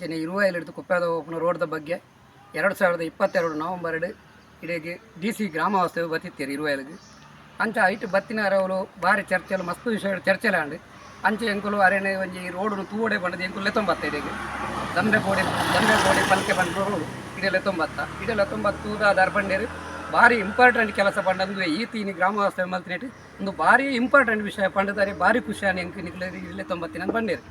ಜನ ಇರುವಾಯಿಲಿಡ್ದು ಕುಪ್ಪದ ಓಪನ ರೋಡ್ದ ಬಗ್ಗೆ 2022 November ಇಡೆಗೆ DC ಗ್ರಾಮ ವಾಸ್ತವ್ಯ ಬತ್ತಿತ್ತೇರು ಇರುವಾಯಿಲಿಗೆ ಅಂಚ ಐಟ್ ಬತ್ತಿನಾರ ಅವರು ಬಾರಿ ಚರ್ಚೆಲು ಮಸ್ತ್ ವಿಷಯ ಚರ್ಚೆಲಾಂಡು ಅಂಚೆ ಎಂಕುಲು ಅರೇನೆ ಒಂಜಿ ರೋಡ್ ತೂವಡೆ ಬಂಡದು ಎಂಕುಲು ಲೆತ್ತೊಂಬತ್ತ ಇಡೆಗೆ ದಂಬೆ ಬೋಡೆ ಪಲ್ಕೆ ಬಂದು ರೋಡು ಇಡೆ ಲೆತ್ತೊಂಬತ್ತು ದರ್ಬಂಡೇರು ಭಾರಿ ಇಂಪಾರ್ಟೆಂಟ್ ಕೆಲಸ ಪಂಡಂದು ಈ ತೀನಿ ಗ್ರಾಮ ವಾಸ್ತವ್ಯ ಮಲ್ತಿನೇಟು ಒಂದು ಭಾರಿ ಇಂಪಾರ್ಟೆಂಟ್ ವಿಷಯ ಪಂಡದಾರಿ ಭಾರಿ ಖುಷಿಯಾನಿ ಎಂಕು ನಿಕ್ಲೇರಿ ಲೆತ್ತೊಂಬತ್ತಿನ ಬಂಡೇರು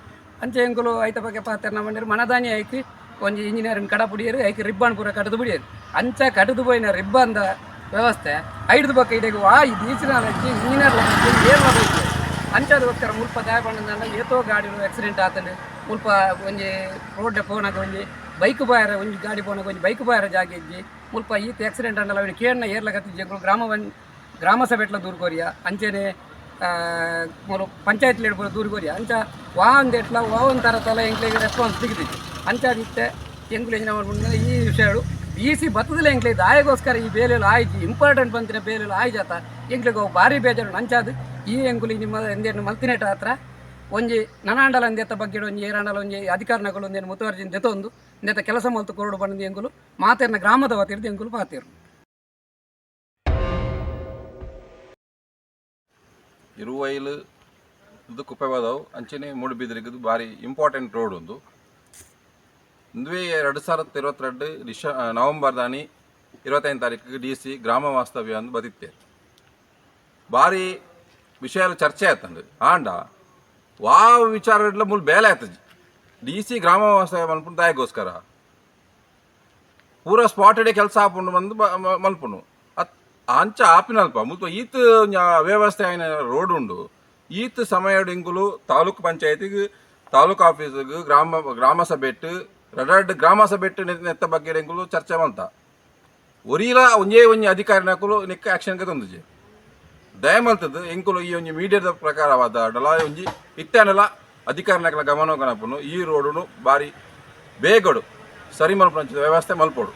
ಅಂಚೆ ಎಂಕುಲು ಐತ ಬಗ್ಗೆ ಪಾತ್ರ ಬಂದಿರು ಮನದಾನಿ ಐಕಿ ಒಂಜಿ ಇಂಜಿನಿಯರಿಂಗ್ ಕಡ ಪುಡಿಯರು ಐಕಿ ರಿಬ್ಬನ್ ಪೂರ ಕಟ್ಟದು ಬಿಡಿಯರು ಅಂಚ ಕಟ್ಟದು ಪೋಯಿನ ರಿಬ್ಬಂದ ವ್ಯವಸ್ಥೆ ಐದು ಬಕ್ಕ ಇಡೆಗೆ ಇದು ಈಚಿನ ಇಂಜಿನಿಯರ್ ಏನು ಮಾಡಬೇಕು ಅಂಚದಕ್ಕೋಸ್ಕರ ಮುಲ್ಪ ದಾಯ ಪಂಡ ಏತೋ ಗಾಡಿ ಆಕ್ಸಿಡೆಂಟ್ ಆತಂಡು ಮುಲ್ಪ ಒಂಜಿ ರೋಡ್ ಪೋನಾಗ ಒಂಜಿ ಬೈಕ್ ಬಾಯರ ಒಂಜಿ ಗಾಡಿ ಪೋನಾಗ ಒಂಜಿ ಬೈಕ್ ಬಾಯರ ಜಾಗ ಇಜ್ಜಿ ಮುಲ್ಪ ಈತ ಆಕ್ಸಿಡೆಂಟ್ ಅಂಡಲ್ಲ ಅವನು ಕೇಳನ ಏರ್ಲ ಕತ್ತಿಜ್ಜಗಳು ಗ್ರಾಮ ಸಭೆಟ್ಲ ದೂರ ಕೋರಿಯ ಅಂಚೆನೆ ಪಂಚಾಯತ್ ಲೇಡ್ಬೋದು ದೂರ ಕೋರಿಯ ಅಂಚ ವಾಂದೆಟ್ಲ ಒಂಥರ ತಲ ಎಂಕ್ಲಿಗೆ ರೆಸ್ಪಾನ್ಸ್ ಸಿಗಿದಿತ್ತು ಅಂಚಾದಿತ್ತೆ ಎಂಕ್ಲು ಎಂಜಿನ ಈ ವಿಷಯಗಳು BC ಬತ್ತದಲ್ಲ ಎಂಕ್ಲೆ ದಾಯಗೋಸ್ಕರ ಈ ಬೇಲೆಲ್ಲ ಆಯ್ತು ಇಂಪಾರ್ಟೆಂಟ್ ಬಂತಿನ ಬೇಲೆಲ್ಲ ಆಯ್ತಾತ ಎಂಕ್ಲಿಗೆ ಭಾರಿ ಬೇಜಾರು ಅಂಚಾದು ಈ ಎಂಕುಲಿ ನಿಮ್ಮ ಎಂದೇನು ಮಲ್ತಿನೇಟ ಹತ್ರ ಒಂಜಿ ನನಾಂಡಲ ಎಂದೆತ್ತ ಬಗ್ಗೆ ಒಂಜಿ ಏರಾಂಡಲ ಒಂಜಿ ಅಧಿಕಾರಗಳು ಒಂದೇನು ಮುತುವರ್ಜಿನ ದೆತೊಂದು ಇಂದೆತ್ತ ಕೆಲಸ ಮಲ್ತು ಕೊರಡು ಬಂದು ಎಂಕುಲು ಮಾತೆರ್ನ ಗ್ರಾಮದ ವತಿರ್ದು ಎಂಕುಲು ಪಾತಿರು ಇರುವೈಲು ಇದು ಕುಪ್ಪೆವಾದವು ಅಂಚನೆ ಮೂಡುಬಿದಿರೆಗೆ ಭಾರಿ ಇಂಪಾರ್ಟೆಂಟ್ ರೋಡ್ ಒಂದು 2022 ನವೆಂಬರ್ 25 ತಾರೀಕಿಗೆ DC ಗ್ರಾಮ ವಾಸ್ತವ್ಯ ಅಂದು ಬದಿತ್ತೆ ಭಾರಿ ವಿಷಯಾలు ಚರ್ಚೆ ಆಯ್ತಂದು ಆಂಡ ವಿಚಾರ ಮೂಲ ಬೇಲೆ ಆಯ್ತಜಿ DC ಗ್ರಾಮ ವಾಸ್ತವ್ಯ ಮಲ್ಪುಂಡು ದಾಯಗೋಸ್ಕರ ಪೂರ ಸ್ಪಾಟೆಡೆ ಕೆಲಸ ಆಪುಂಡು ಬಂದು ಮಲ್ಪುಂಡು ಅಂಚ ಆಪಿನಲ್ಪ ಮುಲ್ಪ ಈತ್ ಅವ್ಯವಸ್ಥೆ ಆಯ್ನ ರೋಡ್ ಉಂಡು ಈತ್ ಸಮಯ ಇಂಗುಲು ತಾಲೂಕು ಪಂಚಾಯತಿಗೆ ತಾಲೂಕು ಆಫೀಸಿಗೆ ಗ್ರಾಮ ಸಭೆಟ್ಟು ರಡ್ ಗ್ರಾಮ ಸಭೆಟ್ಟು ನೆತ್ತ ಬಗ್ಗೆ ಎಂಗುಲು ಚರ್ಚೆ ಮಂತ ಒರಿಲ ಒಂಜೇ ಒಂಜಿ ಅಧಿಕಾರಿನಕುಲು ನೆಕ್ಕ ಆಕ್ಷನ್ಗೆ ತಂದುಜಿ ದಯಮಲ್ತದ್ದು ಎಂಕುಲು ಈ ಒಂಜಿ ಮೀಡಿಯಾದ ಪ್ರಕಾರವಾದ ಡಲ ಒಂಜಿ ಇತ್ತನೆಲ್ಲ ಅಧಿಕಾರಿನಕಲ ಗಮನ ಕನಪುನು ಈ ರೋಡುನು ಬಾರಿ ಬೇಗಡು ಸರಿ ಮಲ್ಪುನ ವ್ಯವಸ್ಥೆ ಮಲ್ಪೋಡು.